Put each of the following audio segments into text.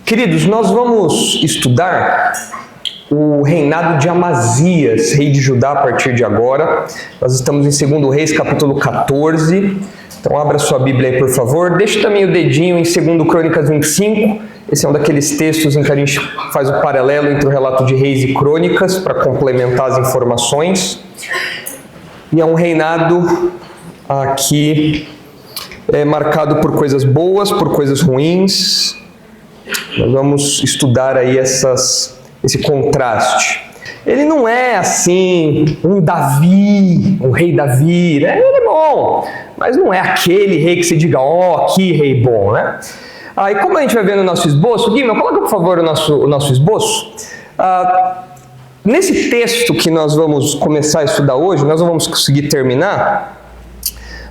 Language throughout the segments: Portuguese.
Queridos, nós vamos estudar o reinado de Amazias, rei de Judá, a partir de agora. Nós estamos em 2 Reis, capítulo 14. Então abra sua Bíblia aí, por favor. Deixa também o dedinho em 2 Crônicas 25. Esse é um daqueles textos em que a gente faz o paralelo entre o relato de Reis e Crônicas, para complementar as informações. E é um reinado aqui marcado por coisas boas, por coisas ruins. Nós vamos estudar aí esse contraste. Ele não é assim um Davi, um rei Davi, né? Ele é bom, mas não é aquele rei que se diga, que rei bom, né? E como a gente vai ver no nosso esboço, Guilherme, coloca por favor o nosso esboço. Nesse texto que nós vamos começar a estudar hoje, nós não vamos conseguir terminar,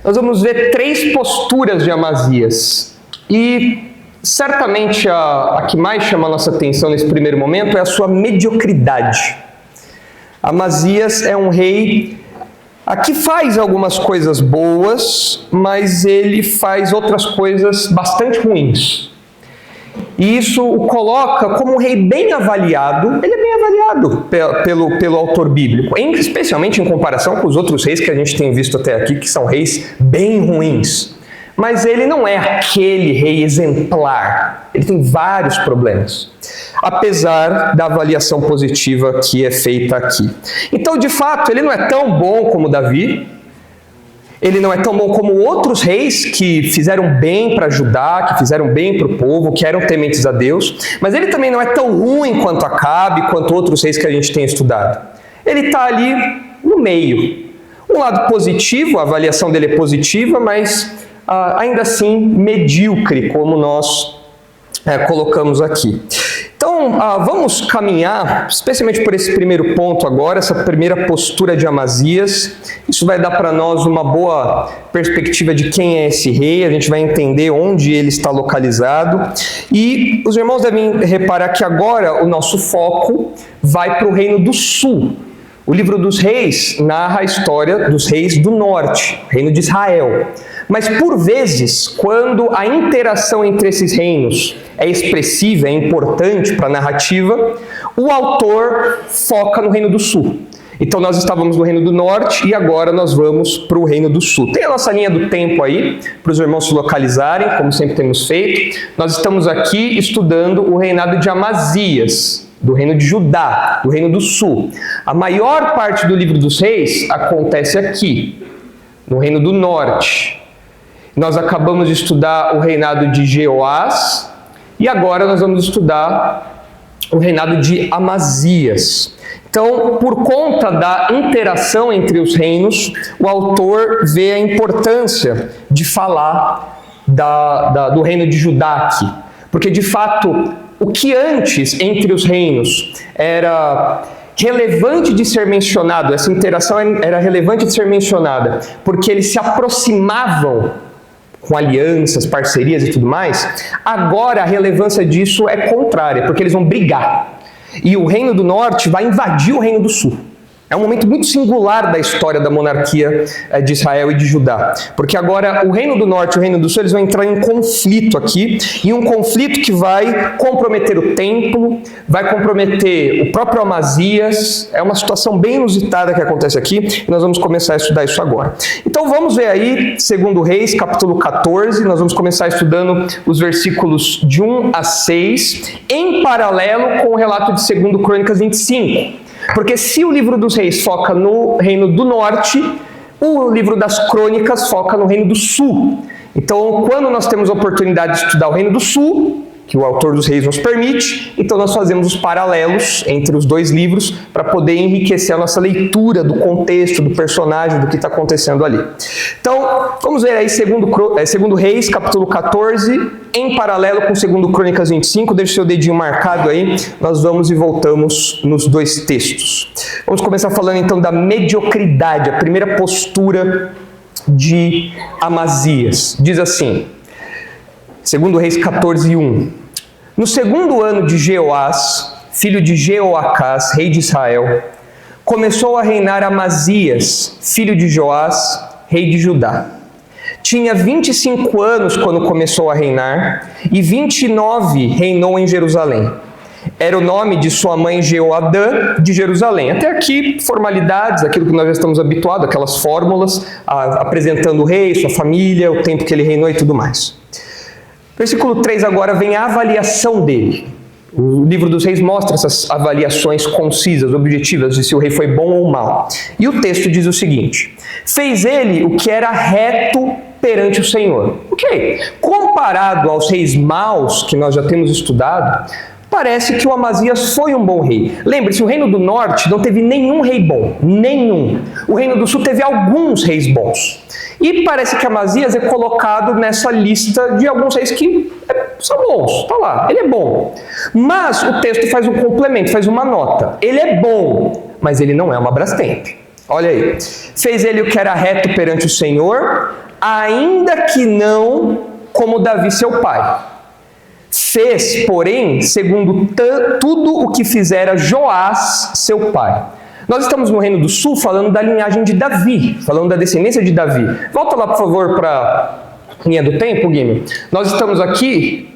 nós vamos ver 3 posturas de Amazias. E certamente a que mais chama a nossa atenção nesse primeiro momento é a sua mediocridade. Amazias é um rei que faz algumas coisas boas, mas ele faz outras coisas bastante ruins. E isso o coloca como um rei bem avaliado. Ele é bem avaliado pelo autor bíblico, especialmente em comparação com os outros reis que a gente tem visto até aqui, que são reis bem ruins. Mas ele não é aquele rei exemplar. Ele tem vários problemas, apesar da avaliação positiva que é feita aqui. Então, de fato, ele não é tão bom como Davi. Ele não é tão bom como outros reis que fizeram bem para Judá, que fizeram bem para o povo, que eram tementes a Deus. Mas ele também não é tão ruim quanto Acabe, quanto outros reis que a gente tem estudado. Ele está ali no meio. Um lado positivo, a avaliação dele é positiva, mas ainda assim medíocre, como nós colocamos aqui. Então, vamos caminhar, especialmente por esse primeiro ponto agora, essa primeira postura de Amazias. Isso vai dar para nós uma boa perspectiva de quem é esse rei, a gente vai entender onde ele está localizado. E os irmãos devem reparar que agora o nosso foco vai para o Reino do Sul. O livro dos Reis narra a história dos reis do norte, o reino de Israel. Mas, por vezes, quando a interação entre esses reinos é expressiva, é importante para a narrativa, o autor foca no Reino do Sul. Então, nós estávamos no Reino do Norte e agora nós vamos para o Reino do Sul. Tem a nossa linha do tempo aí, para os irmãos se localizarem, como sempre temos feito. Nós estamos aqui estudando o reinado de Amazias, do Reino de Judá, do Reino do Sul. A maior parte do livro dos Reis acontece aqui, no Reino do Norte. Nós acabamos de estudar o reinado de Jeoás e agora nós vamos estudar o reinado de Amazias. Então, por conta da interação entre os reinos, o autor vê a importância de falar do reino de Judá aqui. Porque, de fato, o que antes entre os reinos era relevante de ser mencionado, essa interação era relevante de ser mencionada, porque eles se aproximavam com alianças, parcerias e tudo mais, agora a relevância disso é contrária, porque eles vão brigar. E o Reino do Norte vai invadir o Reino do Sul. É um momento muito singular da história da monarquia de Israel e de Judá. Porque agora o Reino do Norte e o Reino do Sul eles vão entrar em conflito aqui, e um conflito que vai comprometer o templo, vai comprometer o próprio Amazias. É uma situação bem inusitada que acontece aqui, e nós vamos começar a estudar isso agora. Então vamos ver aí, 2 Reis, capítulo 14, nós vamos começar estudando os versículos de 1 a 6, em paralelo com o relato de 2 Crônicas 25. Porque se o livro dos Reis foca no Reino do Norte, o livro das Crônicas foca no Reino do Sul. Então, quando nós temos a oportunidade de estudar o Reino do Sul, que o autor dos Reis nos permite, então nós fazemos os paralelos entre os dois livros para poder enriquecer a nossa leitura do contexto, do personagem, do que está acontecendo ali. Então, vamos ver aí 2 Reis, capítulo 14, em paralelo com 2 Crônicas 25, deixe seu dedinho marcado aí, nós vamos e voltamos nos dois textos. Vamos começar falando então da mediocridade, a primeira postura de Amazias. Diz assim, 2 Reis 14, 1. No segundo ano de Jeoás, filho de Jeoacás, rei de Israel, começou a reinar Amazias, filho de Joás, rei de Judá. tinha 25 anos quando começou a reinar, e 29 reinou em Jerusalém. Era o nome de sua mãe Jeoadã de Jerusalém. Até aqui, formalidades, aquilo que nós já estamos habituados, aquelas fórmulas, apresentando o rei, sua família, o tempo que ele reinou e tudo mais. Versículo 3 agora vem a avaliação dele. O livro dos reis mostra essas avaliações concisas, objetivas, de se o rei foi bom ou mau. E o texto diz o seguinte: fez ele o que era reto perante o Senhor. Ok, comparado aos reis maus que nós já temos estudado, parece que o Amazias foi um bom rei. Lembre-se, o reino do norte não teve nenhum rei bom, nenhum. O reino do sul teve alguns reis bons. E parece que Amazias é colocado nessa lista de alguns reis que são bons, está lá, ele é bom. Mas o texto faz um complemento, faz uma nota. Ele é bom, mas ele não é uma Brastemp. Olha aí. Fez ele o que era reto perante o Senhor, ainda que não como Davi seu pai. Fez, porém, segundo tudo o que fizera Joás, seu pai. Nós estamos no Reino do Sul falando da linhagem de Davi, falando da descendência de Davi. Volta lá, por favor, para a linha do tempo, Guilherme. Nós estamos aqui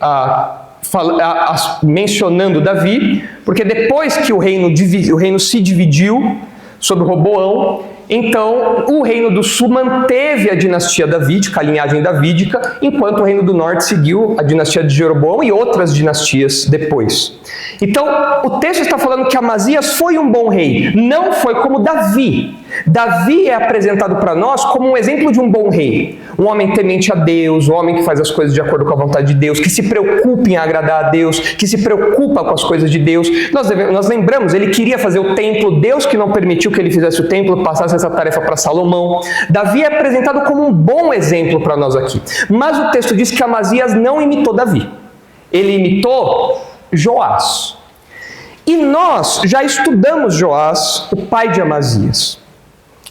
mencionando Davi, porque depois que o reino se dividiu sobre Roboão, então o Reino do Sul manteve a dinastia davídica, a linhagem davídica, enquanto o Reino do Norte seguiu a dinastia de Jeroboão e outras dinastias depois. Então, o texto está falando que Amazias foi um bom rei, não foi como Davi. Davi é apresentado para nós como um exemplo de um bom rei, um homem temente a Deus, um homem que faz as coisas de acordo com a vontade de Deus, que se preocupa em agradar a Deus, que se preocupa com as coisas de Deus. Nós lembramos, ele queria fazer o templo, Deus que não permitiu que ele fizesse o templo, passasse essa tarefa para Salomão. Davi é apresentado como um bom exemplo para nós aqui. Mas o texto diz que Amazias não imitou Davi, ele imitou Joás. E nós já estudamos Joás, o pai de Amazias.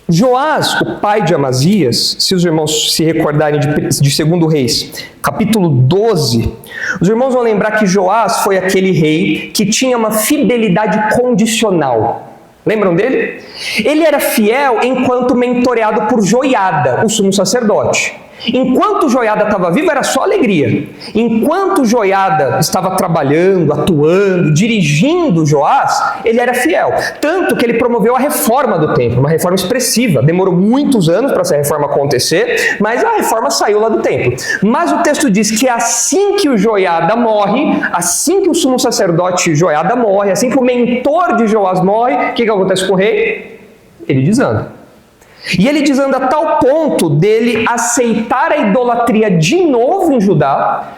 Joás, o pai de Amazias, se os irmãos se recordarem de 2 Reis, capítulo 12, os irmãos vão lembrar que Joás foi aquele rei que tinha uma fidelidade condicional. Lembram dele? Ele era fiel enquanto mentoreado por Joiada, o sumo sacerdote. Enquanto Joiada estava vivo, era só alegria. Enquanto Joiada estava trabalhando, atuando, dirigindo Joás, ele era fiel. Tanto que ele promoveu a reforma do templo, uma reforma expressiva. Demorou muitos anos para essa reforma acontecer, mas a reforma saiu lá do templo. Mas o texto diz que assim que o Joiada morre, assim que o sumo sacerdote Joiada morre, assim que o mentor de Joás morre, o que acontece com o rei? Ele desanda. E ele desanda a tal ponto dele aceitar a idolatria de novo em Judá.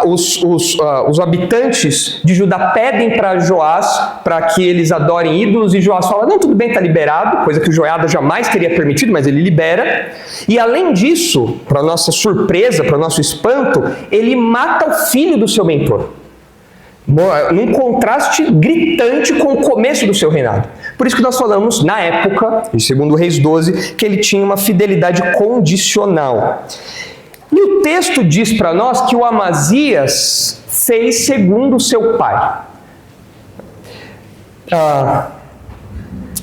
Os habitantes de Judá pedem para Joás para que eles adorem ídolos, e Joás fala, não, tudo bem, está liberado, coisa que o Joiada jamais teria permitido, mas ele libera. E além disso, para nossa surpresa, para nosso espanto, ele mata o filho do seu mentor, num contraste gritante com o começo do seu reinado. Por isso que nós falamos, na época, de 2 Reis 12, que ele tinha uma fidelidade condicional. E o texto diz para nós que o Amazias fez segundo o seu pai.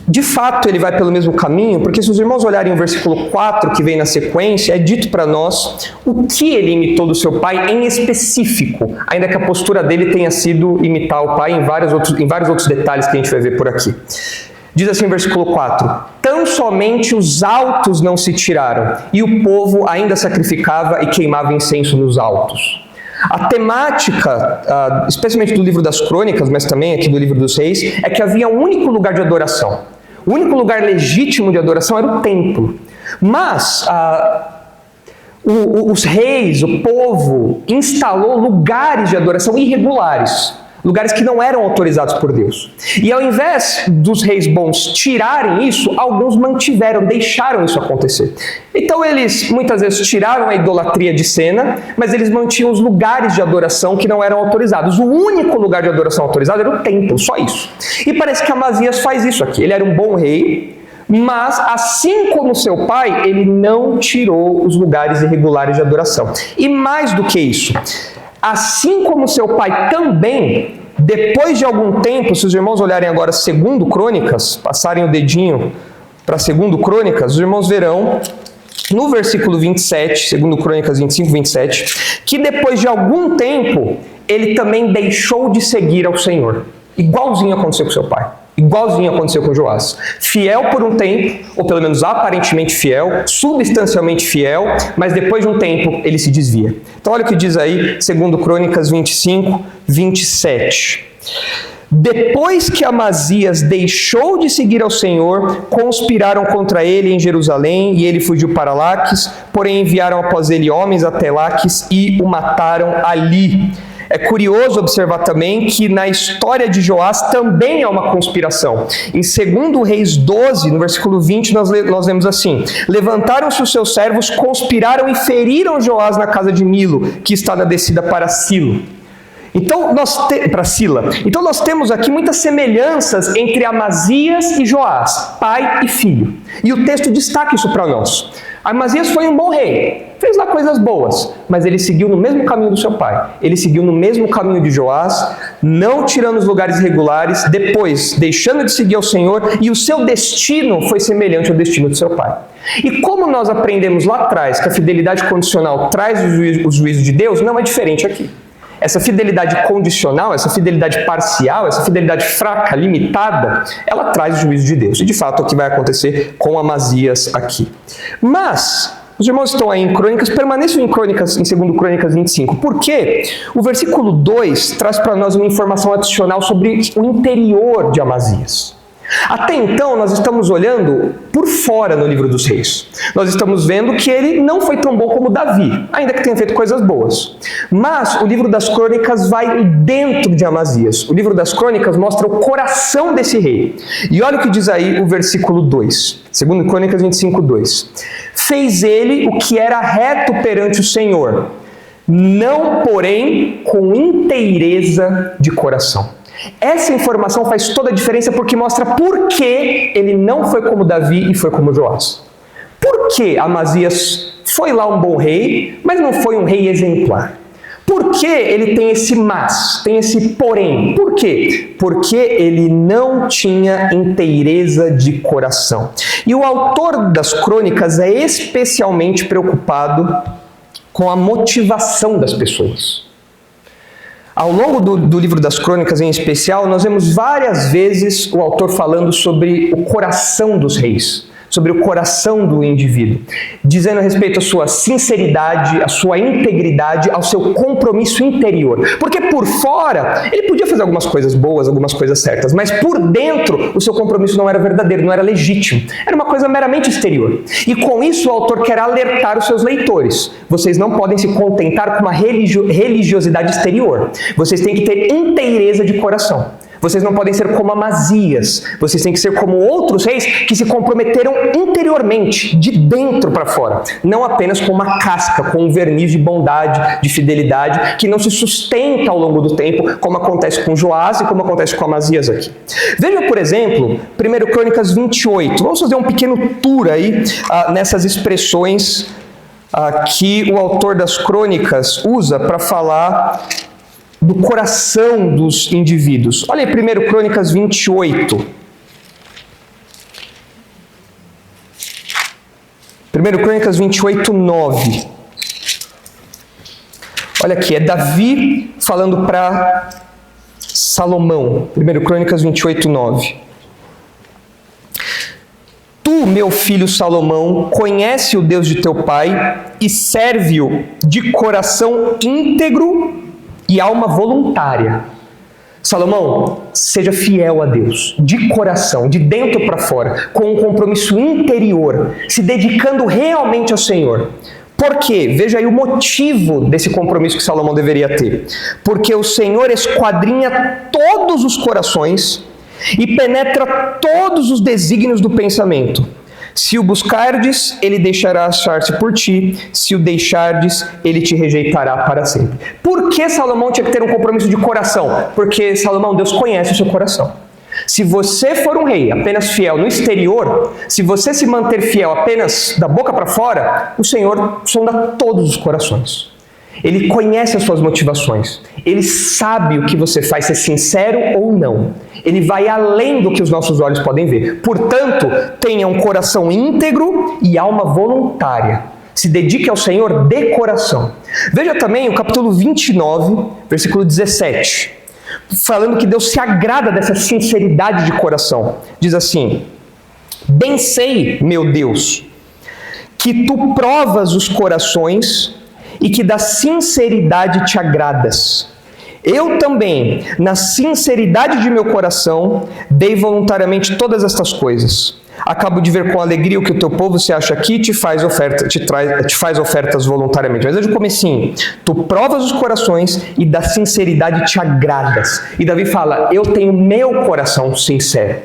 De fato, ele vai pelo mesmo caminho, porque se os irmãos olharem o versículo 4, que vem na sequência, é dito para nós o que ele imitou do seu pai em específico, ainda que a postura dele tenha sido imitar o pai em vários outros detalhes que a gente vai ver por aqui. Diz assim o versículo 4, tão somente os altos não se tiraram, e o povo ainda sacrificava e queimava incenso nos altos. A temática, especialmente do livro das Crônicas, mas também aqui do livro dos Reis, é que havia um único lugar de adoração. O único lugar legítimo de adoração era o templo. Mas os reis, o povo, instalou lugares de adoração irregulares. Lugares que não eram autorizados por Deus. E ao invés dos reis bons tirarem isso, alguns mantiveram, deixaram isso acontecer. Então eles muitas vezes tiraram a idolatria de cena, mas eles mantinham os lugares de adoração que não eram autorizados. O único lugar de adoração autorizado era o templo, só isso. E parece que Amazias faz isso aqui. Ele era um bom rei, mas assim como seu pai, ele não tirou os lugares irregulares de adoração. E mais do que isso, assim como seu pai também, depois de algum tempo, se os irmãos olharem agora 2 Crônicas, passarem o dedinho para 2 Crônicas, os irmãos verão no versículo 27, segundo Crônicas 25, 27, que depois de algum tempo, ele também deixou de seguir ao Senhor. Igualzinho aconteceu com seu pai. Igualzinho aconteceu com Joás. Fiel por um tempo, ou pelo menos aparentemente fiel, substancialmente fiel, mas depois de um tempo ele se desvia. Então olha o que diz aí, segundo Crônicas 25, 27. Depois que Amazias deixou de seguir ao Senhor, conspiraram contra ele em Jerusalém, e ele fugiu para Laques, porém enviaram após ele homens até Laques e o mataram ali. É curioso observar também que na história de Joás também há uma conspiração. Em 2 Reis 12, no versículo 20, nós lemos assim: levantaram-se os seus servos, conspiraram e feriram Joás na casa de Milo, que está na descida para Silo. Então nós temos aqui muitas semelhanças entre Amazias e Joás, pai e filho. E o texto destaca isso para nós. Amazias foi um bom rei, fez lá coisas boas, mas ele seguiu no mesmo caminho do seu pai. Ele seguiu no mesmo caminho de Joás, não tirando os lugares regulares, depois deixando de seguir ao Senhor, e o seu destino foi semelhante ao destino do seu pai. E como nós aprendemos lá atrás que a fidelidade condicional traz o juízo de Deus, não é diferente aqui. Essa fidelidade condicional, essa fidelidade parcial, essa fidelidade fraca, limitada, ela traz o juízo de Deus. E de fato é o que vai acontecer com Amazias aqui. Mas os irmãos estão aí em Crônicas, permaneçam em 2 Crônicas 25, porque o versículo 2 traz para nós uma informação adicional sobre o interior de Amazias. Até então, nós estamos olhando por fora no livro dos reis. Nós estamos vendo que ele não foi tão bom como Davi, ainda que tenha feito coisas boas. Mas o livro das crônicas vai dentro de Amazias. O livro das crônicas mostra o coração desse rei. E olha o que diz aí o versículo 2, 2 Crônicas 25, 2. Fez ele o que era reto perante o Senhor, não, porém, com inteireza de coração. Essa informação faz toda a diferença porque mostra por que ele não foi como Davi e foi como Joás. Por que Amazias foi lá um bom rei, mas não foi um rei exemplar? Por que ele tem esse mas, tem esse porém? Por quê? Porque ele não tinha inteireza de coração. E o autor das crônicas é especialmente preocupado com a motivação das pessoas. Ao longo do livro das crônicas em especial, nós vemos várias vezes o autor falando sobre o coração dos reis, sobre o coração do indivíduo, dizendo a respeito à sua sinceridade, à sua integridade, ao seu compromisso interior. Porque por fora, ele podia fazer algumas coisas boas, algumas coisas certas, mas por dentro, o seu compromisso não era verdadeiro, não era legítimo. Era uma coisa meramente exterior. E com isso, o autor quer alertar os seus leitores. Vocês não podem se contentar com uma religiosidade exterior. Vocês têm que ter inteireza de coração. Vocês não podem ser como Amazias, vocês têm que ser como outros reis que se comprometeram interiormente, de dentro para fora, não apenas com uma casca, com um verniz de bondade, de fidelidade, que não se sustenta ao longo do tempo, como acontece com Joás e como acontece com Amazias aqui. Veja, por exemplo, 1 Crônicas 28, vamos fazer um pequeno tour aí nessas expressões que o autor das crônicas usa para falar do coração dos indivíduos. Olha aí 1 Crônicas 28. 1 Crônicas 28, 9. Olha aqui, é Davi falando para Salomão. 1 Crônicas 28, 9. Tu, meu filho Salomão, conhece o Deus de teu pai e serve-o de coração íntegro e alma voluntária. Salomão, seja fiel a Deus, de coração, de dentro para fora, com um compromisso interior, se dedicando realmente ao Senhor. Por quê? Veja aí o motivo desse compromisso que Salomão deveria ter. Porque o Senhor esquadrinha todos os corações e penetra todos os desígnios do pensamento. Se o buscardes, ele deixará achar-se por ti. Se o deixardes, ele te rejeitará para sempre. Por que Salomão tinha que ter um compromisso de coração? Porque, Salomão, Deus conhece o seu coração. Se você for um rei apenas fiel no exterior, se você se manter fiel apenas da boca para fora, o Senhor sonda todos os corações. Ele conhece as suas motivações. Ele sabe o que você faz, ser sincero ou não. Ele vai além do que os nossos olhos podem ver. Portanto, tenha um coração íntegro e alma voluntária. Se dedique ao Senhor de coração. Veja também o capítulo 29, versículo 17. Falando que Deus se agrada dessa sinceridade de coração. Diz assim: bem sei, meu Deus, que tu provas os corações e que da sinceridade te agradas. Eu também, na sinceridade de meu coração, dei voluntariamente todas estas coisas. Acabo de ver com alegria o que o teu povo se acha aqui e te faz ofertas voluntariamente. Mas desde o comecinho, tu provas os corações e da sinceridade te agradas. E Davi fala, eu tenho meu coração sincero.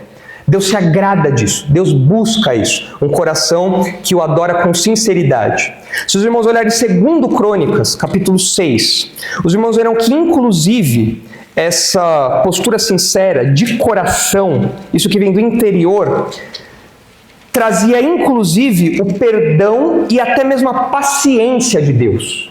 Deus se agrada disso, Deus busca isso, um coração que o adora com sinceridade. Se os irmãos olharem em 2 Crônicas, capítulo 6, os irmãos verão que, inclusive, essa postura sincera, de coração, isso que vem do interior, trazia, inclusive, o perdão e até mesmo a paciência de Deus.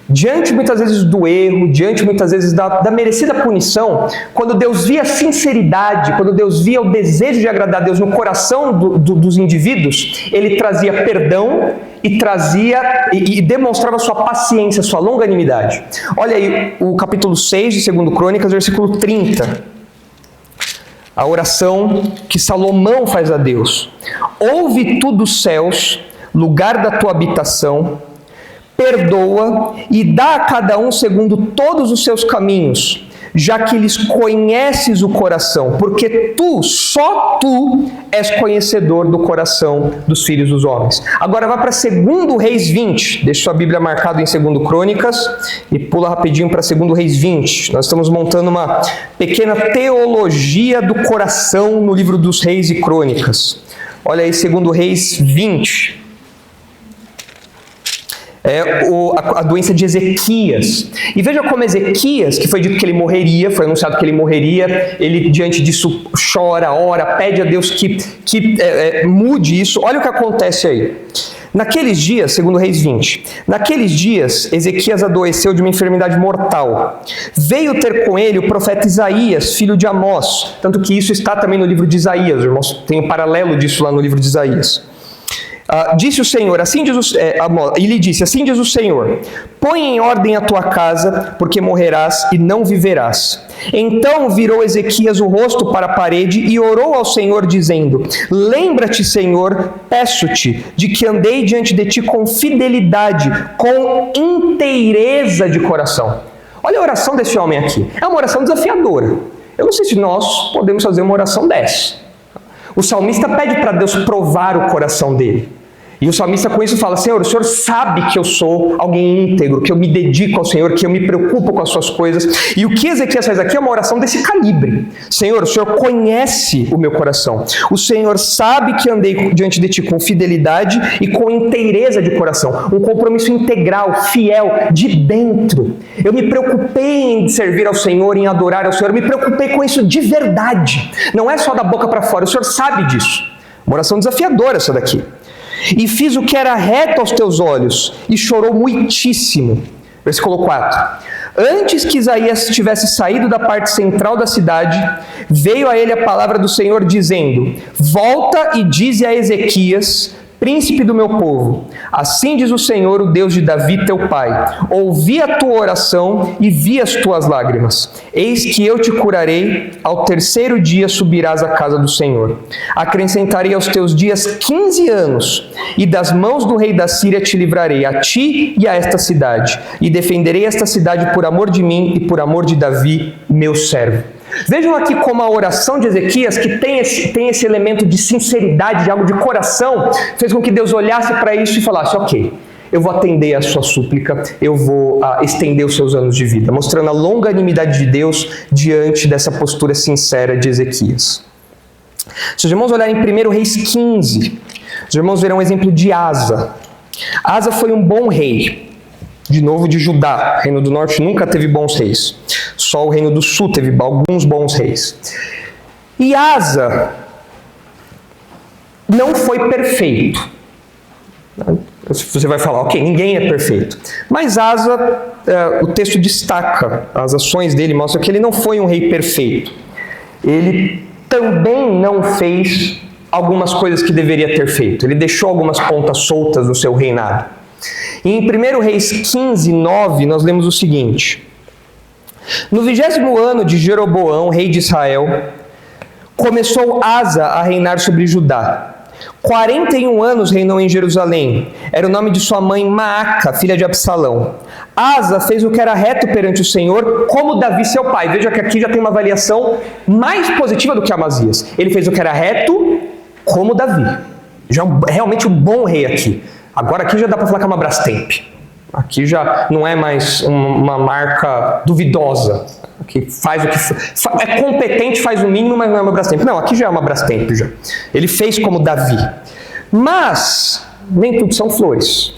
Diante muitas vezes do erro, diante muitas vezes da merecida punição, quando Deus via a sinceridade, quando Deus via o desejo de agradar a Deus no coração dos indivíduos, Ele trazia perdão e demonstrava sua paciência, sua longanimidade. Olha aí o capítulo 6 de 2 Crônicas, versículo 30. A oração que Salomão faz a Deus. Ouve tu dos céus, lugar da tua habitação, perdoa e dá a cada um segundo todos os seus caminhos, já que lhes conheces o coração, porque só tu és conhecedor do coração dos filhos dos homens. Agora vá para 2 Reis 20, deixa sua Bíblia marcada em 2 Crônicas e pula rapidinho para 2 Reis 20. Nós estamos montando uma pequena teologia do coração no livro dos Reis e Crônicas. Olha aí 2 Reis 20. A doença de Ezequias. E veja como Ezequias, que foi dito que ele morreria, foi anunciado que ele morreria, ele diante disso chora, ora, pede a Deus que mude isso. Olha o que acontece aí. Naqueles dias, 2 Reis 20, naqueles dias Ezequias adoeceu de uma enfermidade mortal. Veio ter com ele o profeta Isaías, filho de Amós, tanto que isso está também no livro de Isaías, irmãos, tem um paralelo disso lá no livro de Isaías. Disse o Senhor, e lhe disse, assim diz o Senhor, põe em ordem a tua casa, porque morrerás e não viverás. Então virou Ezequias o rosto para a parede e orou ao Senhor, dizendo, lembra-te, Senhor, peço-te, de que andei diante de ti com fidelidade, com inteireza de coração. Olha a oração desse homem aqui, é uma oração desafiadora. Eu não sei se nós podemos fazer uma oração dessa. O salmista pede para Deus provar o coração dele. E o salmista com isso fala, Senhor, o Senhor sabe que eu sou alguém íntegro, que eu me dedico ao Senhor, que eu me preocupo com as suas coisas. E o que Ezequias faz aqui é uma oração desse calibre. Senhor, o Senhor conhece o meu coração. O Senhor sabe que andei diante de ti com fidelidade e com inteireza de coração. Um compromisso integral, fiel, de dentro. Eu me preocupei em servir ao Senhor, em adorar ao Senhor. Eu me preocupei com isso de verdade. Não é só da boca para fora. O Senhor sabe disso. Uma oração desafiadora essa daqui. E fiz o que era reto aos teus olhos, e chorou muitíssimo. Versículo 4. Antes que Isaías tivesse saído da parte central da cidade, veio a ele a palavra do Senhor, dizendo, volta e dize a Ezequias, príncipe do meu povo, assim diz o Senhor, o Deus de Davi teu pai, ouvi a tua oração e vi as tuas lágrimas. Eis que eu te curarei, ao terceiro dia subirás à casa do Senhor. Acrescentarei aos teus dias 15 anos, e das mãos do rei da Síria te livrarei, a ti e a esta cidade, e defenderei esta cidade por amor de mim e por amor de Davi, meu servo. Vejam aqui como a oração de Ezequias, que tem esse elemento de sinceridade, de algo de coração, fez com que Deus olhasse para isso e falasse, ok, eu vou atender a sua súplica, eu vou estender os seus anos de vida, mostrando a longanimidade de Deus diante dessa postura sincera de Ezequias. Se os irmãos olharem em 1 Reis 15, os irmãos verão o exemplo de Asa. Asa foi um bom rei, de novo de Judá. O reino do norte nunca teve bons reis. Só o reino do sul teve alguns bons reis. E Asa não foi perfeito. Você vai falar, ok, ninguém é perfeito. Mas Asa, o texto destaca, as ações dele mostram que ele não foi um rei perfeito. Ele também não fez algumas coisas que deveria ter feito. Ele deixou algumas pontas soltas no seu reinado. E em 1 Reis 15, 9, nós lemos o seguinte: no 20º ano de Jeroboão, rei de Israel, começou Asa a reinar sobre Judá. 41 anos reinou em Jerusalém. Era o nome de sua mãe Maaca, filha de Absalão. Asa fez o que era reto perante o Senhor, como Davi seu pai. Veja que aqui já tem uma avaliação mais positiva do que Amazias. Ele fez o que era reto, como Davi. Já realmente um bom rei aqui. Agora aqui já dá para falar que é uma Brastemp. Aqui já não é mais uma marca duvidosa, que faz o que é competente, faz o mínimo, mas não é uma Brastemp. Não, aqui já é uma Brastemp já. Ele fez como Davi. Mas nem tudo são flores.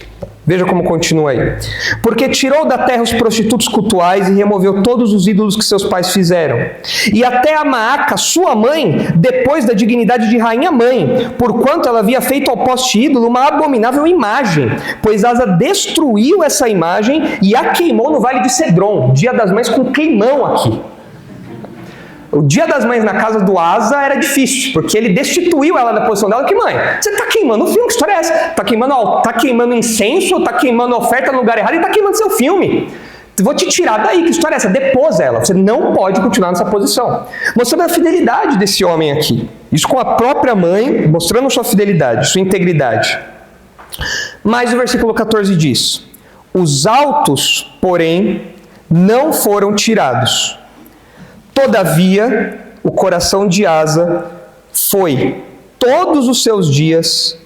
Veja como continua aí. Porque tirou da terra os prostitutos cultuais e removeu todos os ídolos que seus pais fizeram. E até a Maaca, sua mãe, depois da dignidade de rainha-mãe, porquanto ela havia feito ao poste ídolo uma abominável imagem, pois Asa destruiu essa imagem e a queimou no vale de Cedron. Dia das Mães com queimão aqui. O Dia das Mães na casa do Asa era difícil, porque ele destituiu ela da posição dela. Que mãe, você está queimando o filme, que história é essa? Está queimando incenso, está queimando oferta no lugar errado e está queimando seu filme. Vou te tirar daí, que história é essa? Depôs ela, você não pode continuar nessa posição. Mostrando a fidelidade desse homem aqui. Isso com a própria mãe, mostrando sua fidelidade, sua integridade. Mas o versículo 14 diz: os altos, porém, não foram tirados. Todavia, o coração de Asa foi, todos os seus dias,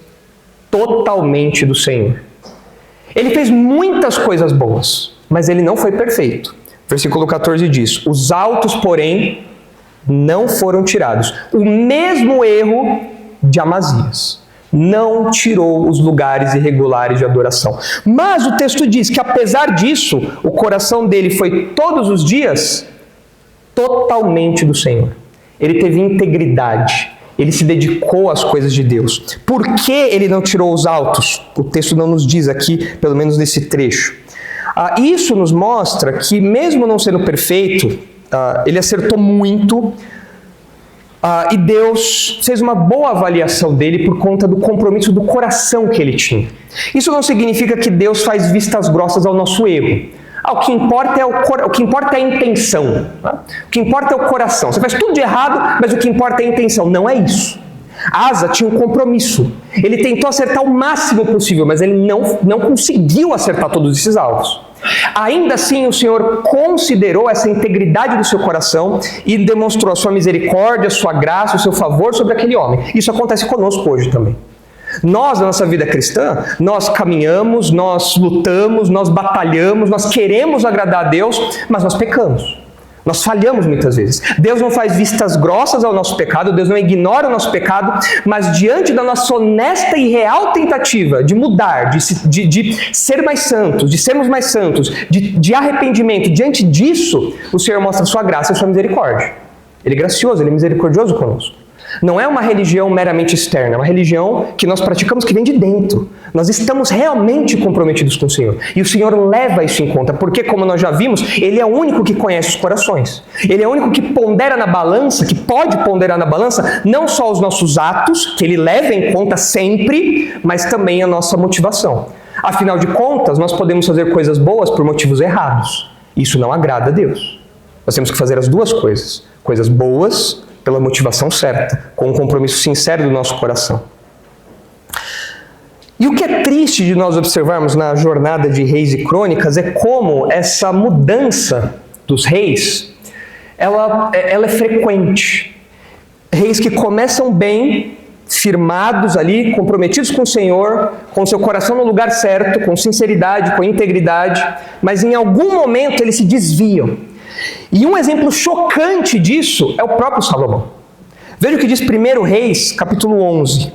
totalmente do Senhor. Ele fez muitas coisas boas, mas ele não foi perfeito. Versículo 14 diz: os altos, porém, não foram tirados. O mesmo erro de Amazias. Não tirou os lugares irregulares de adoração. Mas o texto diz que, apesar disso, o coração dele foi todos os dias totalmente do Senhor. Ele teve integridade. Ele se dedicou às coisas de Deus. Por que ele não tirou os altos? O texto não nos diz aqui, pelo menos nesse trecho. Isso nos mostra que, mesmo não sendo perfeito, ele acertou muito, e Deus fez uma boa avaliação dele por conta do compromisso do coração que ele tinha. Isso não significa que Deus faz vistas grossas ao nosso erro. O que importa é a intenção. Tá? O que importa é o coração. Você faz tudo de errado, mas o que importa é a intenção. Não é isso. Asa tinha um compromisso. Ele tentou acertar o máximo possível, mas ele não conseguiu acertar todos esses alvos. Ainda assim, o Senhor considerou essa integridade do seu coração e demonstrou a sua misericórdia, a sua graça, o seu favor sobre aquele homem. Isso acontece conosco hoje também. Nós, na nossa vida cristã, nós caminhamos, nós lutamos, nós batalhamos, nós queremos agradar a Deus, mas nós pecamos. Nós falhamos muitas vezes. Deus não faz vistas grossas ao nosso pecado, Deus não ignora o nosso pecado, mas diante da nossa honesta e real tentativa de mudar, de ser mais santos, de sermos mais santos, de arrependimento, diante disso, o Senhor mostra a sua graça e a sua misericórdia. Ele é gracioso, Ele é misericordioso conosco. Não é uma religião meramente externa, é uma religião que nós praticamos que vem de dentro. Nós estamos realmente comprometidos com o Senhor. E o Senhor leva isso em conta, porque, como nós já vimos, Ele é o único que conhece os corações. Ele é o único que pondera na balança, que pode ponderar na balança, não só os nossos atos, que Ele leva em conta sempre, mas também a nossa motivação. Afinal de contas, nós podemos fazer coisas boas por motivos errados. Isso não agrada a Deus. Nós temos que fazer as duas coisas. Coisas boas pela motivação certa, com um compromisso sincero do nosso coração. E o que é triste de nós observarmos na jornada de Reis e Crônicas é como essa mudança dos reis, ela é frequente. Reis que começam bem, firmados ali, comprometidos com o Senhor, com seu coração no lugar certo, com sinceridade, com integridade, mas em algum momento eles se desviam. E um exemplo chocante disso é o próprio Salomão. Veja o que diz 1 Reis, capítulo 11.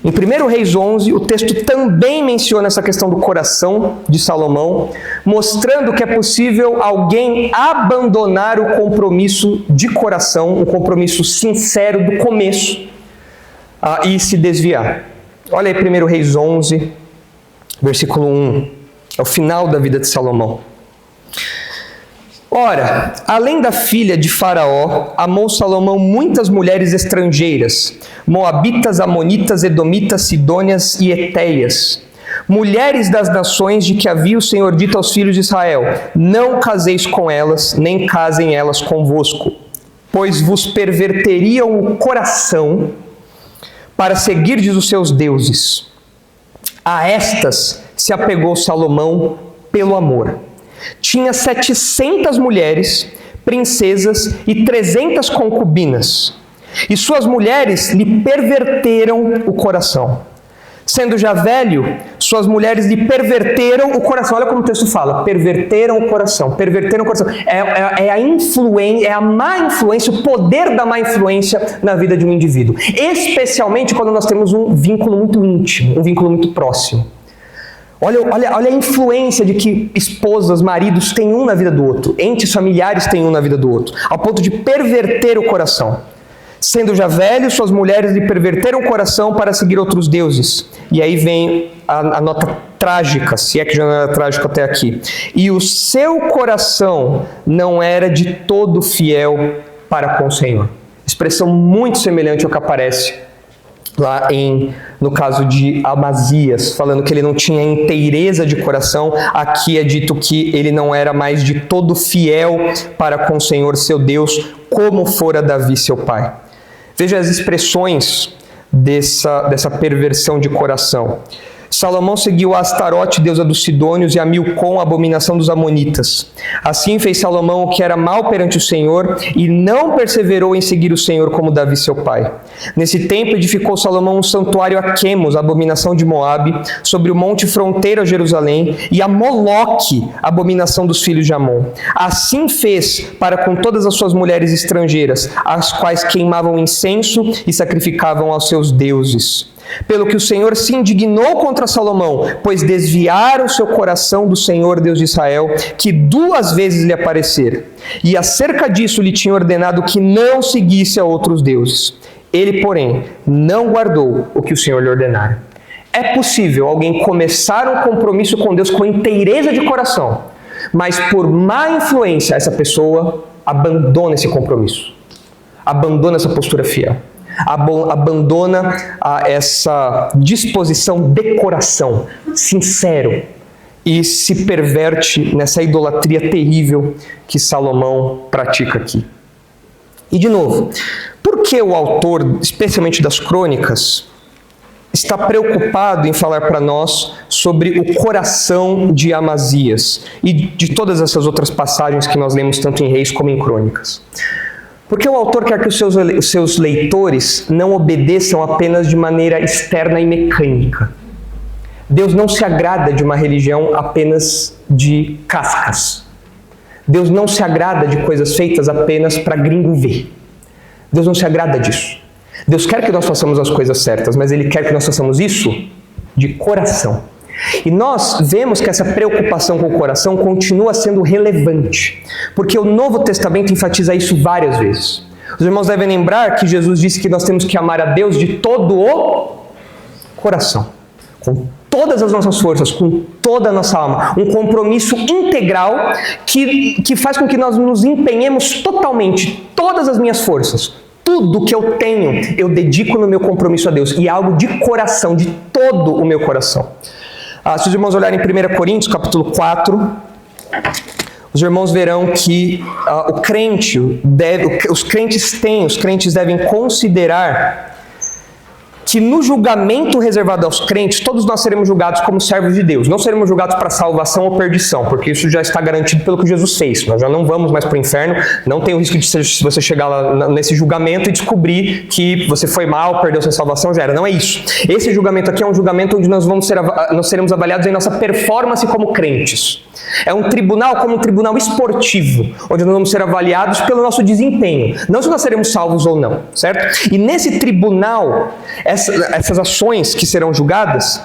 Em 1 Reis 11, o texto também menciona essa questão do coração de Salomão, mostrando que é possível alguém abandonar o compromisso de coração, um compromisso sincero do começo, e se desviar. Olha aí 1 Reis 11, versículo 1. É o final da vida de Salomão. Ora, além da filha de Faraó, amou Salomão muitas mulheres estrangeiras, moabitas, amonitas, edomitas, sidônias e etéias, mulheres das nações de que havia o Senhor dito aos filhos de Israel: não caseis com elas, nem casem elas convosco, pois vos perverteriam o coração para seguirdes os seus deuses. A estas se apegou Salomão pelo amor. Tinha 700 mulheres, princesas e 300 concubinas, e suas mulheres lhe perverteram o coração. Sendo já velho, suas mulheres lhe perverteram o coração. Olha como o texto fala, perverteram o coração, perverteram o coração. É a influência, é a má influência, o poder da má influência na vida de um indivíduo. Especialmente quando nós temos um vínculo muito íntimo, um vínculo muito próximo. Olha a influência de que esposas, maridos têm um na vida do outro, entes familiares têm um na vida do outro, ao ponto de perverter o coração. Sendo já velho, suas mulheres lhe perverteram o coração para seguir outros deuses. E aí vem a nota trágica, se é que já não era trágico até aqui. E o seu coração não era de todo fiel para com o Senhor. Expressão muito semelhante ao que aparece lá no caso de Amazias, falando que ele não tinha inteireza de coração. Aqui é dito que ele não era mais de todo fiel para com o Senhor seu Deus, como fora Davi seu pai. Veja as expressões dessa perversão de coração. Salomão seguiu a Astarote, deusa dos Sidônios, e a Milcom, a abominação dos Amonitas. Assim fez Salomão o que era mal perante o Senhor, e não perseverou em seguir o Senhor como Davi seu pai. Nesse tempo edificou Salomão um santuário a Quemos, a abominação de Moabe, sobre o monte fronteiro a Jerusalém, e a Moloque, a abominação dos filhos de Amon. Assim fez para com todas as suas mulheres estrangeiras, as quais queimavam incenso e sacrificavam aos seus deuses. Pelo que o Senhor se indignou contra Salomão, pois desviaram seu coração do Senhor Deus de Israel, que 2 vezes lhe aparecera. E acerca disso lhe tinha ordenado que não seguisse a outros deuses. Ele, porém, não guardou o que o Senhor lhe ordenara. É possível alguém começar um compromisso com Deus com inteireza de coração, mas por má influência essa pessoa abandona esse compromisso, abandona essa postura fiel. Abandona essa disposição de coração sincero e se perverte nessa idolatria terrível que Salomão pratica aqui. E de novo, por que o autor, especialmente das Crônicas, está preocupado em falar para nós sobre o coração de Amazias e de todas essas outras passagens que nós lemos tanto em Reis como em Crônicas? Porque o autor quer que os seus leitores não obedeçam apenas de maneira externa e mecânica. Deus não se agrada de uma religião apenas de cascas. Deus não se agrada de coisas feitas apenas para gringo ver. Deus não se agrada disso. Deus quer que nós façamos as coisas certas, mas Ele quer que nós façamos isso de coração. E nós vemos que essa preocupação com o coração continua sendo relevante, porque o Novo Testamento enfatiza isso várias vezes. Os irmãos devem lembrar que Jesus disse que nós temos que amar a Deus de todo o coração, com todas as nossas forças, com toda a nossa alma. Um compromisso integral que faz com que nós nos empenhemos totalmente, todas as minhas forças. Tudo que eu tenho, eu dedico no meu compromisso a Deus, e é algo de coração, de todo o meu coração. Se os irmãos olharem em 1 Coríntios, capítulo 4, os irmãos verão que os crentes devem considerar que no julgamento reservado aos crentes, todos nós seremos julgados como servos de Deus. Não seremos julgados para salvação ou perdição, porque isso já está garantido pelo que Jesus fez. Nós já não vamos mais para o inferno, não tem o risco de você chegar lá nesse julgamento e descobrir que você foi mal, perdeu sua salvação, já era. Não é isso. Esse julgamento aqui é um julgamento onde nós seremos avaliados em nossa performance como crentes. É um tribunal como um tribunal esportivo, onde nós vamos ser avaliados pelo nosso desempenho, não se nós seremos salvos ou não, certo? E nesse tribunal, essas ações que serão julgadas,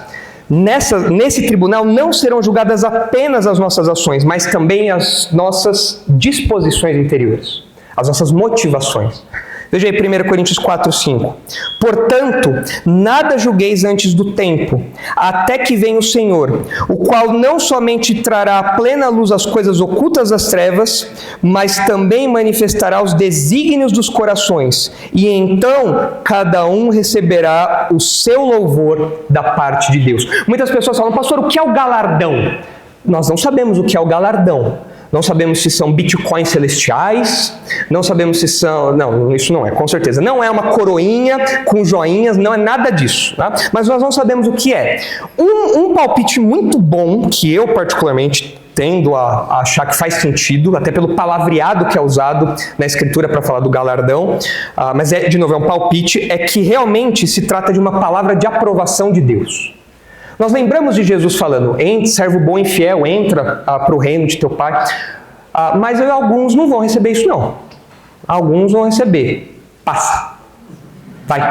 nesse tribunal não serão julgadas apenas as nossas ações, mas também as nossas disposições interiores, as nossas motivações. Veja aí 1 Coríntios 4, 5. Portanto, nada julgueis antes do tempo, até que venha o Senhor, o qual não somente trará à plena luz as coisas ocultas das trevas, mas também manifestará os desígnios dos corações, e então cada um receberá o seu louvor da parte de Deus. Muitas pessoas falam, pastor, o que é o galardão? Nós não sabemos o que é o galardão. Não sabemos se são bitcoins celestiais, não sabemos se são... Não, isso não é, com certeza. Não é uma coroinha com joinhas, não é nada disso. Tá? Mas nós não sabemos o que é. Um palpite muito bom, que eu particularmente tendo a achar que faz sentido, até pelo palavreado que é usado na Escritura para falar do galardão, mas de novo, é um palpite, é que realmente se trata de uma palavra de aprovação de Deus. Nós lembramos de Jesus falando, servo bom e fiel, entra para o reino de teu Pai. Mas alguns não vão receber isso não. Alguns vão receber. Passa. Vai.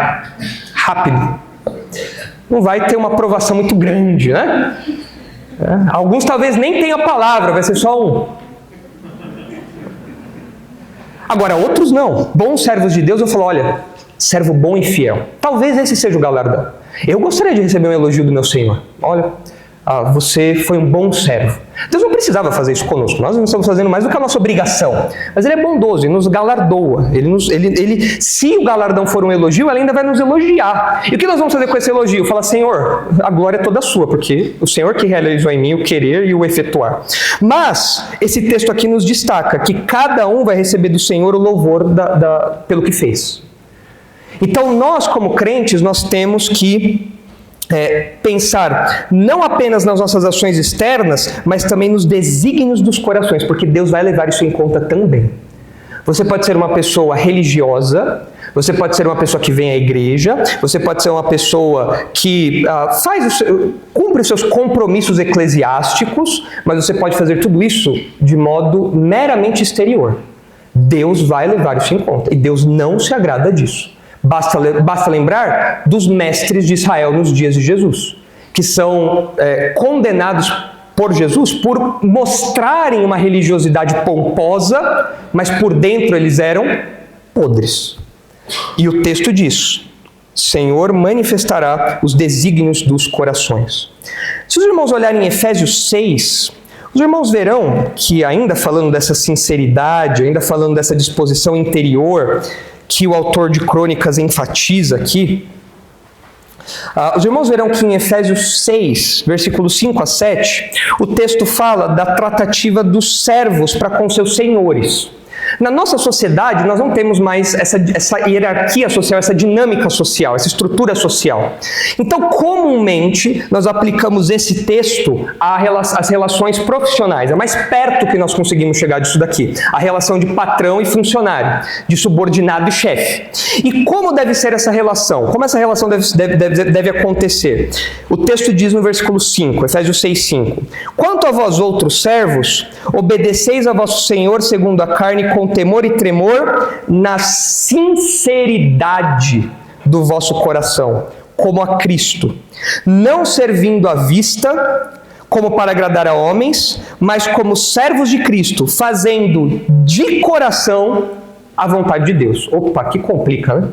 Rápido. Não vai ter uma aprovação muito grande, né? Alguns talvez nem tenham a palavra, vai ser só um. Agora, outros não. Bons servos de Deus, eu falo, olha, servo bom e fiel. Talvez esse seja o galardão. Eu gostaria de receber um elogio do meu Senhor. Olha, você foi um bom servo. Deus não precisava fazer isso conosco. Nós não estamos fazendo mais do que a nossa obrigação. Mas Ele é bondoso, Ele nos galardoa. Se o galardão for um elogio, Ele ainda vai nos elogiar. E o que nós vamos fazer com esse elogio? Falar, Senhor, a glória é toda sua, porque o Senhor que realizou em mim o querer e o efetuar. Mas, esse texto aqui nos destaca que cada um vai receber do Senhor o louvor pelo que fez. Então, nós como crentes, nós temos que pensar não apenas nas nossas ações externas, mas também nos desígnios dos corações, porque Deus vai levar isso em conta também. Você pode ser uma pessoa religiosa, você pode ser uma pessoa que vem à igreja, você pode ser uma pessoa que cumpre os seus compromissos eclesiásticos, mas você pode fazer tudo isso de modo meramente exterior. Deus vai levar isso em conta, e Deus não se agrada disso. Basta lembrar dos mestres de Israel nos dias de Jesus, que são condenados por Jesus por mostrarem uma religiosidade pomposa, mas por dentro eles eram podres. E o texto diz, Senhor manifestará os desígnios dos corações. Se os irmãos olharem em Efésios 6, os irmãos verão que ainda falando dessa sinceridade, ainda falando dessa disposição interior, que o autor de Crônicas enfatiza aqui, os irmãos verão que em Efésios 6, versículos 5 a 7, o texto fala da tratativa dos servos para com seus senhores. Na nossa sociedade, nós não temos mais essa hierarquia social, essa dinâmica social, essa estrutura social. Então, comumente, nós aplicamos esse texto às relações profissionais. É mais perto que nós conseguimos chegar disso daqui. A relação de patrão e funcionário, de subordinado e chefe. E como deve ser essa relação? Como essa relação deve acontecer? O texto diz no versículo 5, Efésios 6, 5. Quanto a vós outros servos, obedeceis a vosso Senhor segundo a carne com temor e tremor, na sinceridade do vosso coração, como a Cristo, não servindo à vista, como para agradar a homens, mas como servos de Cristo, fazendo de coração a vontade de Deus. Opa, que complica, né?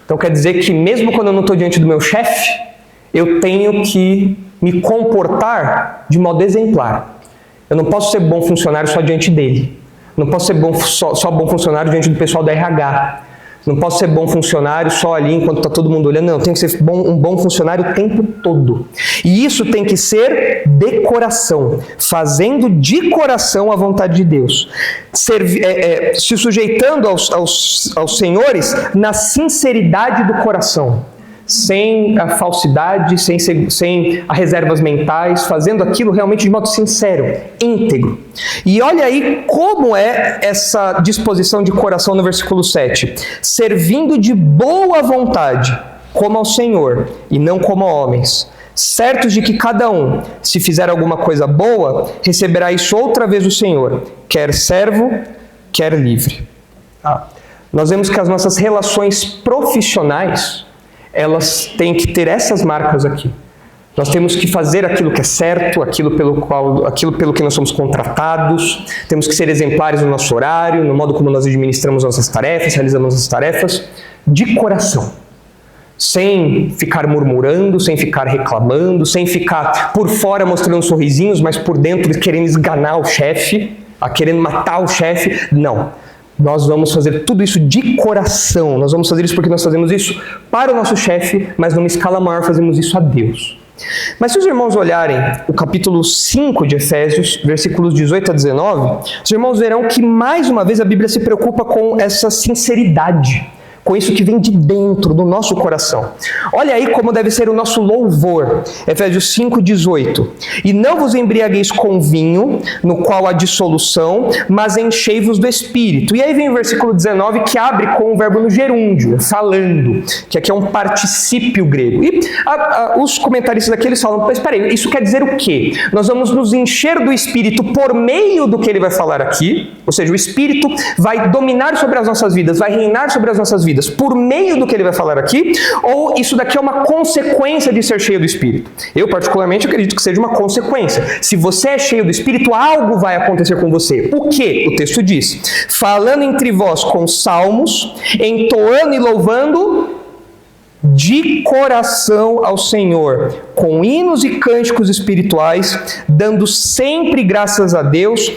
Então quer dizer que mesmo quando eu não estou diante do meu chefe, eu tenho que me comportar de modo exemplar. Eu não posso ser bom funcionário só diante dele. Não posso ser só bom funcionário diante do pessoal da RH. Não posso ser bom funcionário só ali enquanto está todo mundo olhando. Não, tem que ser um bom funcionário o tempo todo. E isso tem que ser de coração, fazendo de coração a vontade de Deus. Se sujeitando aos senhores na sinceridade do coração. Sem a falsidade, sem as reservas mentais, fazendo aquilo realmente de modo sincero, íntegro. E olha aí como é essa disposição de coração no versículo 7. Servindo de boa vontade, como ao Senhor, e não como a homens. Certos de que cada um, se fizer alguma coisa boa, receberá isso outra vez do Senhor, quer servo, quer livre. Nós vemos que as nossas relações profissionais, elas têm que ter essas marcas aqui. Nós temos que fazer aquilo que é certo, aquilo pelo que nós somos contratados, temos que ser exemplares no nosso horário, no modo como nós administramos nossas tarefas, realizamos nossas tarefas, de coração. Sem ficar murmurando, sem ficar reclamando, sem ficar por fora mostrando sorrisinhos, mas por dentro querendo esganar o chefe, querendo matar o chefe. Não. Nós vamos fazer tudo isso de coração. Nós vamos fazer isso porque nós fazemos isso para o nosso chefe, mas numa escala maior fazemos isso a Deus. Mas se os irmãos olharem o capítulo 5 de Efésios, versículos 18 a 19, os irmãos verão que mais uma vez a Bíblia se preocupa com essa sinceridade, com isso que vem de dentro do nosso coração. Olha aí como deve ser o nosso louvor. Efésios 5:18. E não vos embriagueis com vinho, no qual há dissolução, mas enchei-vos do Espírito. E aí vem o versículo 19, que abre com o verbo no gerúndio, falando, que aqui é um particípio grego. E os comentaristas aqui eles falam, mas espera aí, isso quer dizer o quê? Nós vamos nos encher do Espírito por meio do que ele vai falar aqui, ou seja, o Espírito vai dominar sobre as nossas vidas, vai reinar sobre as nossas vidas, por meio do que ele vai falar aqui, ou isso daqui é uma consequência de ser cheio do Espírito? Eu particularmente acredito que seja uma consequência. Se você é cheio do Espírito, algo vai acontecer com você. O que? O texto diz, falando entre vós com salmos, entoando e louvando de coração ao Senhor, com hinos e cânticos espirituais, dando sempre graças a Deus,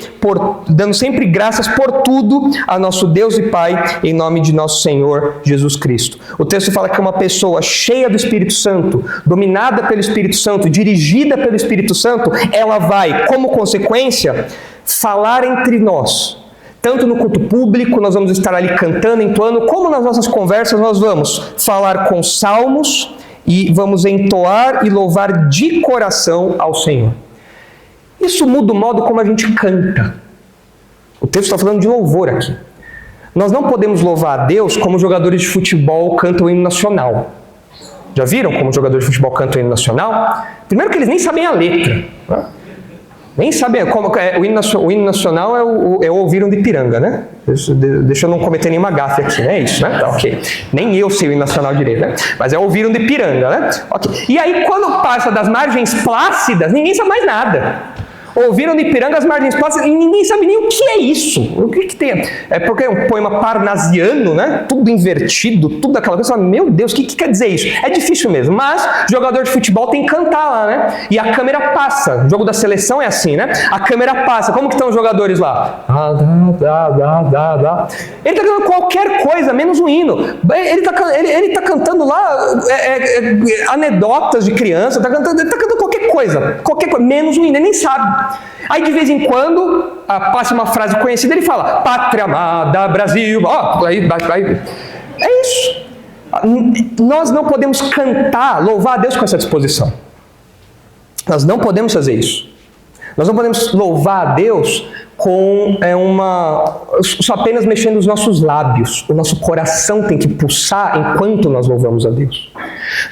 dando sempre graças por tudo a nosso Deus e Pai, em nome de nosso Senhor Jesus Cristo. O texto fala que uma pessoa cheia do Espírito Santo, dominada pelo Espírito Santo, dirigida pelo Espírito Santo, ela vai, como consequência, falar entre nós. Tanto no culto público, nós vamos estar ali cantando, entoando, como nas nossas conversas nós vamos falar com salmos e vamos entoar e louvar de coração ao Senhor. Isso muda o modo como a gente canta. O texto está falando de louvor aqui. Nós não podemos louvar a Deus como jogadores de futebol cantam o hino nacional. Já viram como jogadores de futebol cantam o hino nacional? Primeiro que eles nem sabem a letra, né? Nem sabem como o hino nacional é o Ouviram de Ipiranga, né? Deixa eu não cometer nenhuma gafe aqui, né? Isso, né? Tá, ok. Nem eu sei o hino nacional direito, né? Mas é Ouviram de Ipiranga, né? Ok. E aí, quando passa das margens plácidas, ninguém sabe mais nada. Ouviram de Ipiranga as margens plácidas e ninguém sabe nem o que é isso. O que tem? É porque é um poema parnasiano, né? Tudo invertido, tudo aquela coisa. Meu Deus, o que quer dizer isso? É difícil mesmo, mas jogador de futebol tem que cantar lá, né? E a câmera passa. O jogo da seleção é assim, né? A câmera passa. Como que estão os jogadores lá? Ele está cantando qualquer coisa, menos um hino. Ele tá cantando lá anedotas de criança, ele tá cantando qualquer coisa, menos um hino, ele nem sabe. Aí de vez em quando passa uma frase conhecida, ele fala, Pátria amada, Brasil, vai. É isso. Nós não podemos cantar, louvar a Deus com essa disposição. Nós não podemos fazer isso. Nós não podemos louvar a Deus com só apenas mexendo os nossos lábios. O nosso coração tem que pulsar enquanto nós louvamos a Deus.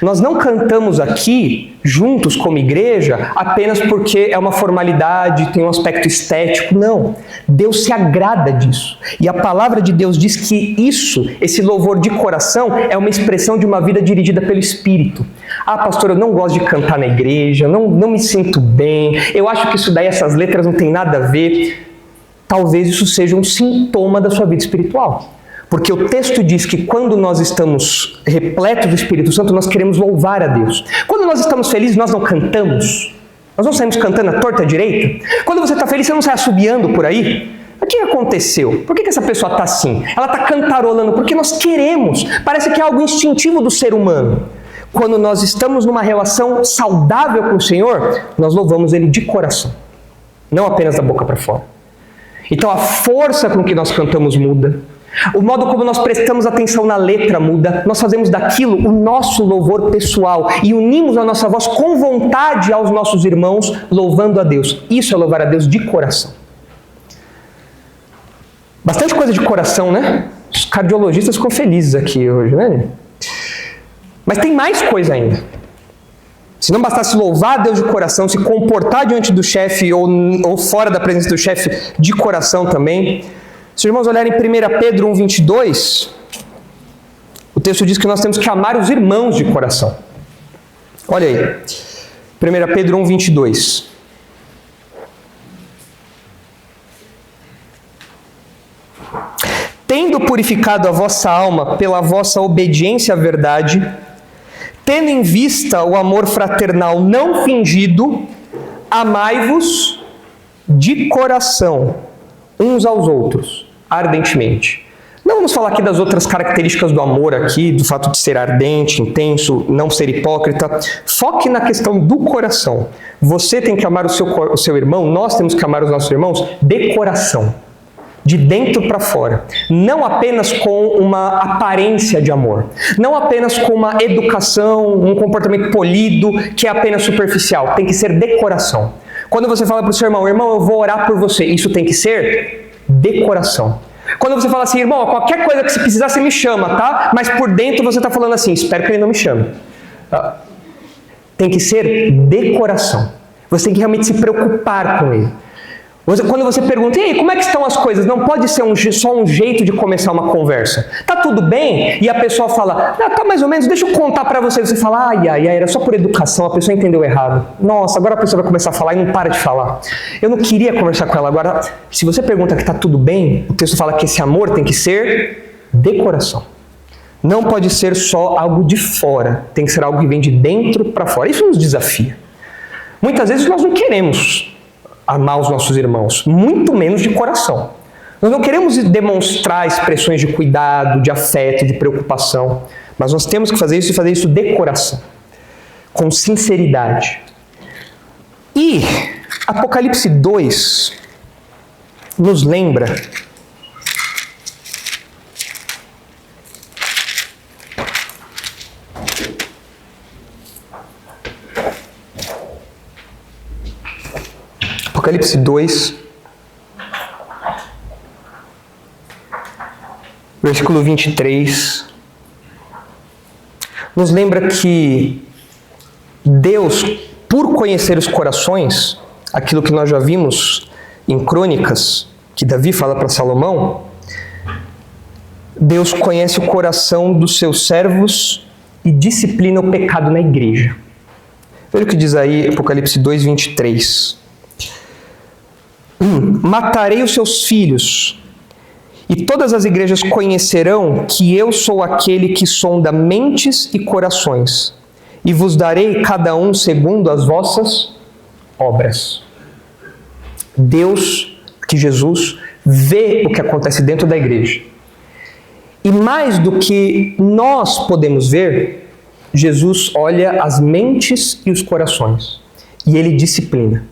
Nós não cantamos aqui, juntos como igreja, apenas porque é uma formalidade, tem um aspecto estético. Não. Deus se agrada disso. E a palavra de Deus diz que esse louvor de coração, é uma expressão de uma vida dirigida pelo Espírito. Ah, pastor, eu não gosto de cantar na igreja, não me sinto bem, eu acho que isso daí, essas letras não tem nada a ver. Talvez isso seja um sintoma da sua vida espiritual. Porque o texto diz que quando nós estamos repletos do Espírito Santo, nós queremos louvar a Deus. Quando nós estamos felizes, nós não cantamos. Nós não saímos cantando à torta à direita. Quando você está feliz, você não sai assobiando por aí. O que aconteceu? Por que essa pessoa está assim? Ela está cantarolando porque nós queremos. Parece que é algo instintivo do ser humano. Quando nós estamos numa relação saudável com o Senhor, nós louvamos Ele de coração. Não apenas da boca para fora. Então a força com que nós cantamos muda. O modo como nós prestamos atenção na letra muda. Nós fazemos daquilo o nosso louvor pessoal e unimos a nossa voz com vontade aos nossos irmãos, louvando a Deus. Isso é louvar a Deus de coração. Bastante coisa de coração, né? Os cardiologistas ficam felizes aqui hoje, né? Mas tem mais coisa ainda. Se não bastasse louvar a Deus de coração, se comportar diante do chefe ou fora da presença do chefe de coração também. Se os irmãos olharem 1 Pedro 1,22, o texto diz que nós temos que amar os irmãos de coração. Olha aí. 1 Pedro 1, 22. Tendo purificado a vossa alma pela vossa obediência à verdade, tendo em vista o amor fraternal não fingido, amai-vos de coração uns aos outros, ardentemente. Não vamos falar aqui das outras características do amor aqui, do fato de ser ardente, intenso, não ser hipócrita. Foque na questão do coração. Você tem que amar o seu irmão, nós temos que amar os nossos irmãos de coração. De dentro para fora. Não apenas com uma aparência de amor. Não apenas com uma educação, um comportamento polido, que é apenas superficial. Tem que ser de coração. Quando você fala para o seu irmão, irmão, eu vou orar por você. Isso tem que ser de coração. Quando você fala assim, irmão, qualquer coisa que você precisar, você me chama, tá? Mas por dentro você está falando assim, espero que ele não me chame. Tem que ser de coração. Você tem que realmente se preocupar com ele. Quando você pergunta, e aí, como é que estão as coisas? Não pode ser só um jeito de começar uma conversa. Tá tudo bem? E a pessoa fala, tá mais ou menos, deixa eu contar pra você. Você fala, ai, era só por educação, a pessoa entendeu errado. Nossa, agora a pessoa vai começar a falar e não para de falar. Eu não queria conversar com ela. Agora, se você pergunta que tá tudo bem, o texto fala que esse amor tem que ser de coração. Não pode ser só algo de fora. Tem que ser algo que vem de dentro pra fora. Isso nos desafia. Muitas vezes nós não queremos amar os nossos irmãos, muito menos de coração. Nós não queremos demonstrar expressões de cuidado, de afeto, de preocupação, mas nós temos que fazer isso e fazer isso de coração, com sinceridade. E Apocalipse 2 nos lembra Apocalipse 2, versículo 23, nos lembra que Deus, por conhecer os corações, aquilo que nós já vimos em Crônicas, que Davi fala para Salomão, Deus conhece o coração dos seus servos e disciplina o pecado na igreja. Veja o que diz aí Apocalipse 2, 23. Matarei os seus filhos, e todas as igrejas conhecerão que eu sou aquele que sonda mentes e corações, e vos darei cada um segundo as vossas obras. Deus, que Jesus, vê o que acontece dentro da igreja. E mais do que nós podemos ver, Jesus olha as mentes e os corações, e ele disciplina.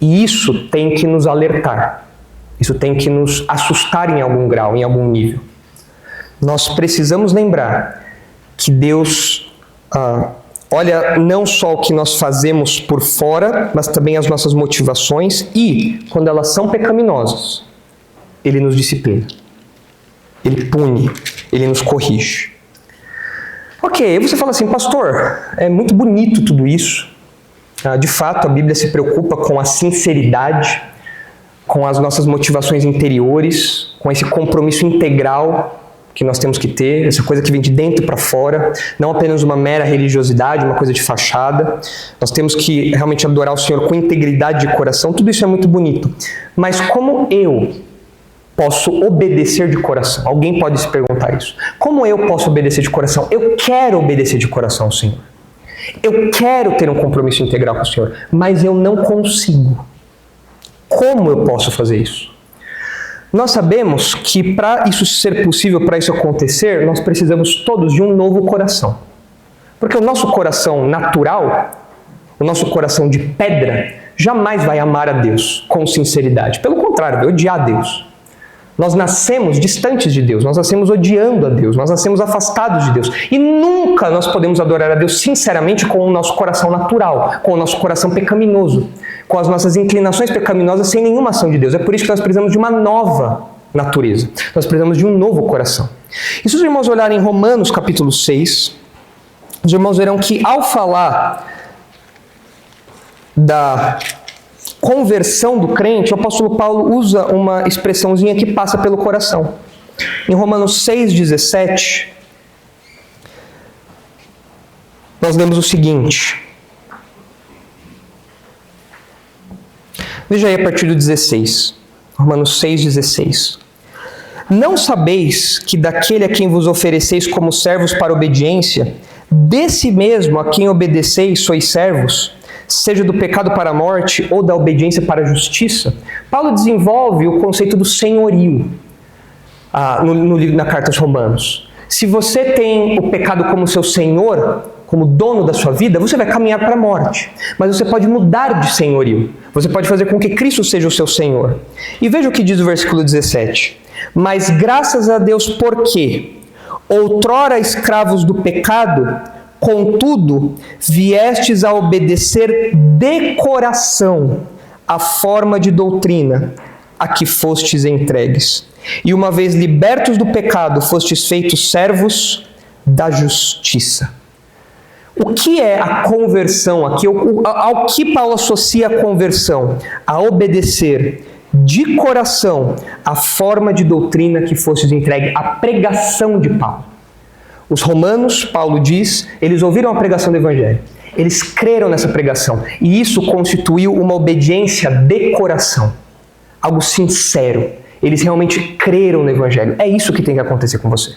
E isso tem que nos alertar, isso tem que nos assustar em algum grau, em algum nível. Nós precisamos lembrar que Deus olha não só o que nós fazemos por fora, mas também as nossas motivações e, quando elas são pecaminosas, Ele nos disciplina, Ele pune, Ele nos corrige. Ok, aí você fala assim, pastor, é muito bonito tudo isso. De fato, a Bíblia se preocupa com a sinceridade, com as nossas motivações interiores, com esse compromisso integral que nós temos que ter, essa coisa que vem de dentro para fora, não apenas uma mera religiosidade, uma coisa de fachada. Nós temos que realmente adorar o Senhor com integridade de coração, tudo isso é muito bonito. Mas como eu posso obedecer de coração? Alguém pode se perguntar isso. Como eu posso obedecer de coração? Eu quero obedecer de coração ao Senhor. Eu quero ter um compromisso integral com o Senhor, mas eu não consigo. Como eu posso fazer isso? Nós sabemos que para isso ser possível, para isso acontecer, nós precisamos todos de um novo coração. Porque o nosso coração natural, o nosso coração de pedra, jamais vai amar a Deus com sinceridade. Pelo contrário, vai odiar a Deus. Nós nascemos distantes de Deus, nós nascemos odiando a Deus, nós nascemos afastados de Deus. E nunca nós podemos adorar a Deus sinceramente com o nosso coração natural, com o nosso coração pecaminoso, com as nossas inclinações pecaminosas sem nenhuma ação de Deus. É por isso que nós precisamos de uma nova natureza. Nós precisamos de um novo coração. E se os irmãos olharem em Romanos capítulo 6, os irmãos verão que ao falar da conversão do crente, o apóstolo Paulo usa uma expressãozinha que passa pelo coração. Em Romanos 6,17, nós lemos o seguinte: Veja aí a partir do 16, Romanos 6,16. Não sabeis que daquele a quem vos ofereceis como servos para obediência, desse mesmo a quem obedeceis sois servos, seja do pecado para a morte ou da obediência para a justiça? Paulo desenvolve o conceito do senhorio na carta aos Romanos. Se você tem o pecado como seu senhor, como dono da sua vida, você vai caminhar para a morte. Mas você pode mudar de senhorio. Você pode fazer com que Cristo seja o seu Senhor. E veja o que diz o versículo 17. Mas graças a Deus, porque outrora escravos do pecado, contudo, viestes a obedecer de coração a forma de doutrina a que fostes entregues. E uma vez libertos do pecado, fostes feitos servos da justiça. O que é a conversão aqui? Ao que Paulo associa a conversão? A obedecer de coração a forma de doutrina que fostes entregue, a pregação de Paulo. Os romanos, Paulo diz, eles ouviram a pregação do Evangelho. Eles creram nessa pregação. E isso constituiu uma obediência de coração. Algo sincero. Eles realmente creram no Evangelho. É isso que tem que acontecer com você.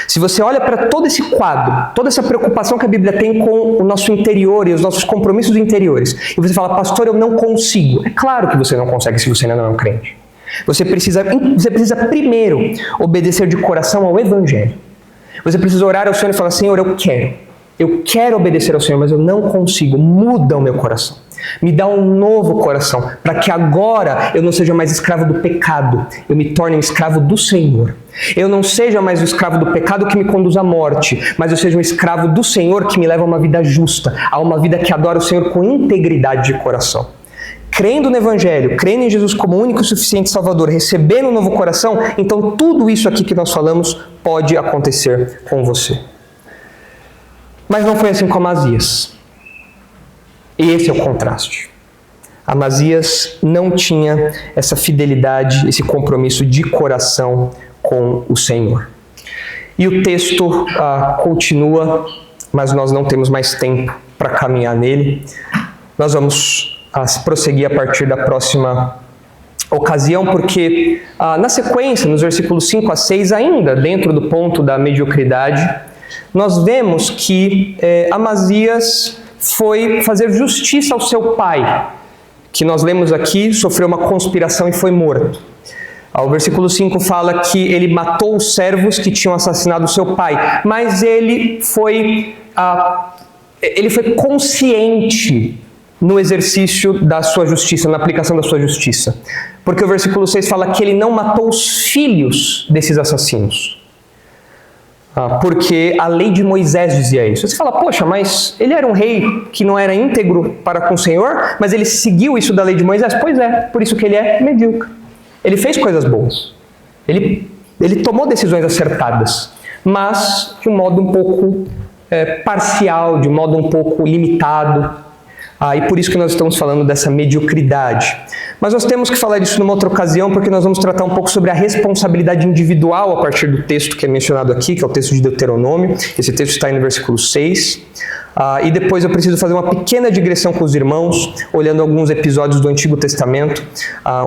Se você olha para todo esse quadro, toda essa preocupação que a Bíblia tem com o nosso interior e os nossos compromissos interiores, e você fala, pastor, eu não consigo. É claro que você não consegue se você ainda não é um crente. Você precisa primeiro obedecer de coração ao Evangelho. Você precisa orar ao Senhor e falar, Senhor, eu quero obedecer ao Senhor, mas eu não consigo. Muda o meu coração. Me dá um novo coração, para que agora eu não seja mais escravo do pecado, eu me torne um escravo do Senhor. Eu não seja mais o escravo do pecado que me conduz à morte, mas eu seja um escravo do Senhor que me leva a uma vida justa, a uma vida que adora o Senhor com integridade de coração. Crendo no Evangelho, crendo em Jesus como único e suficiente Salvador, recebendo um novo coração, então tudo isso aqui que nós falamos pode acontecer com você. Mas não foi assim com Amazias. Esse é o contraste. Amazias não tinha essa fidelidade, esse compromisso de coração com o Senhor. E o texto continua, mas nós não temos mais tempo para caminhar nele. Nós vamos prosseguir a partir da próxima ocasião, porque na sequência, nos versículos 5 a 6, ainda dentro do ponto da mediocridade, nós vemos que Amazias foi fazer justiça ao seu pai, que nós lemos aqui, sofreu uma conspiração e foi morto. O versículo 5 fala que ele matou os servos que tinham assassinado o seu pai, mas ele foi consciente no exercício da sua justiça, na aplicação da sua justiça. Porque o versículo 6 fala que ele não matou os filhos desses assassinos. Porque a lei de Moisés dizia isso. Você fala, poxa, mas ele era um rei que não era íntegro para com o Senhor, mas ele seguiu isso da lei de Moisés? Pois é, por isso que ele é medíocre. Ele fez coisas boas. Ele tomou decisões acertadas, mas de um modo um pouco parcial, de um modo um pouco limitado. E por isso que nós estamos falando dessa mediocridade. Mas nós temos que falar disso numa outra ocasião, porque nós vamos tratar um pouco sobre a responsabilidade individual a partir do texto que é mencionado aqui, que é o texto de Deuteronômio. Esse texto está aí no versículo 6. E depois eu preciso fazer uma pequena digressão com os irmãos, olhando alguns episódios do Antigo Testamento,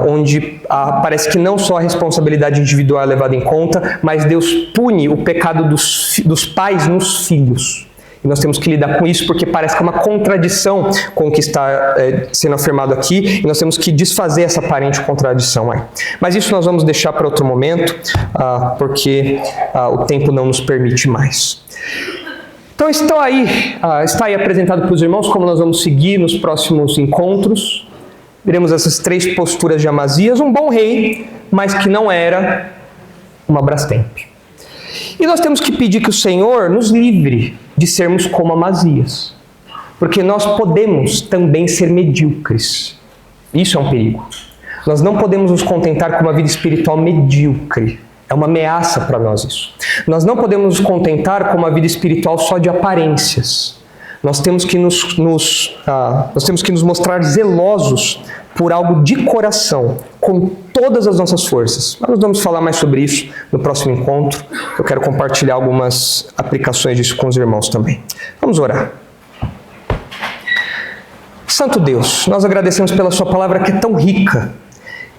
onde parece que não só a responsabilidade individual é levada em conta, mas Deus pune o pecado dos pais nos filhos. E nós temos que lidar com isso porque parece que é uma contradição com o que está sendo afirmado aqui, e nós temos que desfazer essa aparente contradição aí. Mas isso nós vamos deixar para outro momento, porque o tempo não nos permite mais. Então está aí apresentado para os irmãos como nós vamos seguir nos próximos encontros. Veremos essas três posturas de Amazias, um bom rei, mas que não era uma Brastemp. E nós temos que pedir que o Senhor nos livre de sermos como Amazias, porque nós podemos também ser medíocres. Isso é um perigo. Nós não podemos nos contentar com uma vida espiritual medíocre. É uma ameaça para nós isso. Nós não podemos nos contentar com uma vida espiritual só de aparências. Nós temos que nos mostrar zelosos por algo de coração, com todas as nossas forças. Mas nós vamos falar mais sobre isso no próximo encontro. Eu quero compartilhar algumas aplicações disso com os irmãos também. Vamos orar. Santo Deus, nós agradecemos pela sua palavra que é tão rica,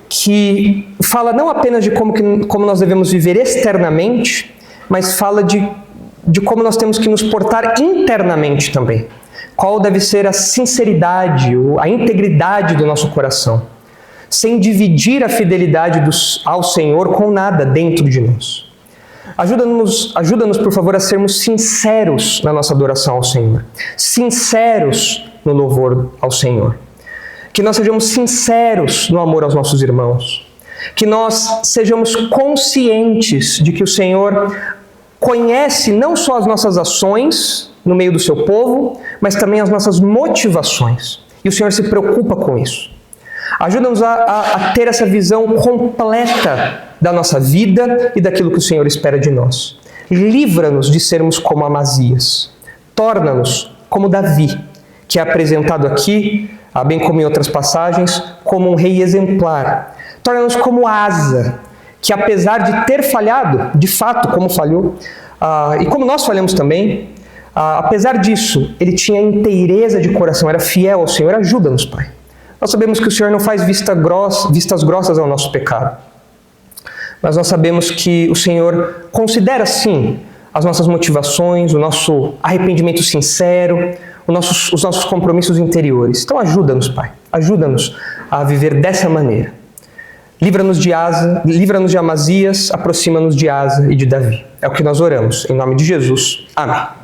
que fala não apenas de como nós devemos viver externamente, mas fala de como nós temos que nos portar internamente também. Qual deve ser a sinceridade, a integridade do nosso coração, sem dividir a fidelidade ao Senhor com nada dentro de nós. Ajuda-nos, por favor, a sermos sinceros na nossa adoração ao Senhor, sinceros no louvor ao Senhor. Que nós sejamos sinceros no amor aos nossos irmãos. Que nós sejamos conscientes de que o Senhor conhece não só as nossas ações no meio do seu povo, mas também as nossas motivações. E o Senhor se preocupa com isso. Ajuda-nos a ter essa visão completa da nossa vida e daquilo que o Senhor espera de nós. Livra-nos de sermos como Amazias. Torna-nos como Davi, que é apresentado aqui, bem como em outras passagens, como um rei exemplar. Torna-nos como Asa, que apesar de ter falhado, de fato como falhou, e como nós falhamos também, apesar disso, ele tinha inteireza de coração, era fiel ao Senhor. Ajuda-nos, Pai. Nós sabemos que o Senhor não faz vistas grossas ao nosso pecado, mas nós sabemos que o Senhor considera, sim, as nossas motivações, o nosso arrependimento sincero, os nossos compromissos interiores. Então ajuda-nos, Pai. Ajuda-nos a viver dessa maneira. Livra-nos de Amazias, aproxima-nos de Asa e de Davi. É o que nós oramos. Em nome de Jesus. Amém.